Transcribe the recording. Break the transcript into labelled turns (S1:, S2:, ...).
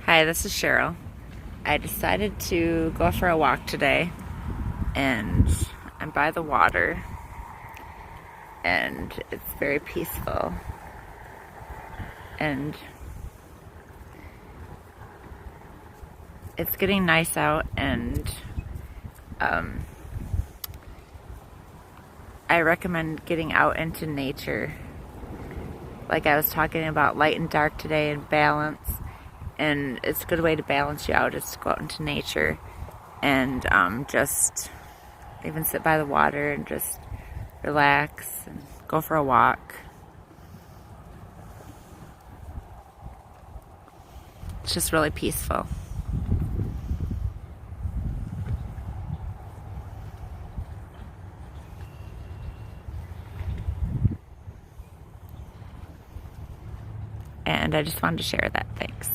S1: Hi, this is Cheryl. I decided to go for a walk today, and I'm by the water, and it's very peaceful. And it's getting nice out, and I recommend getting out into nature. Like I was talking about light and dark today and balance, and it's a good way to balance you out is to go out into nature and just even sit by the water and just relax and go for a walk. It's just really peaceful. And I just wanted to share that. Thanks.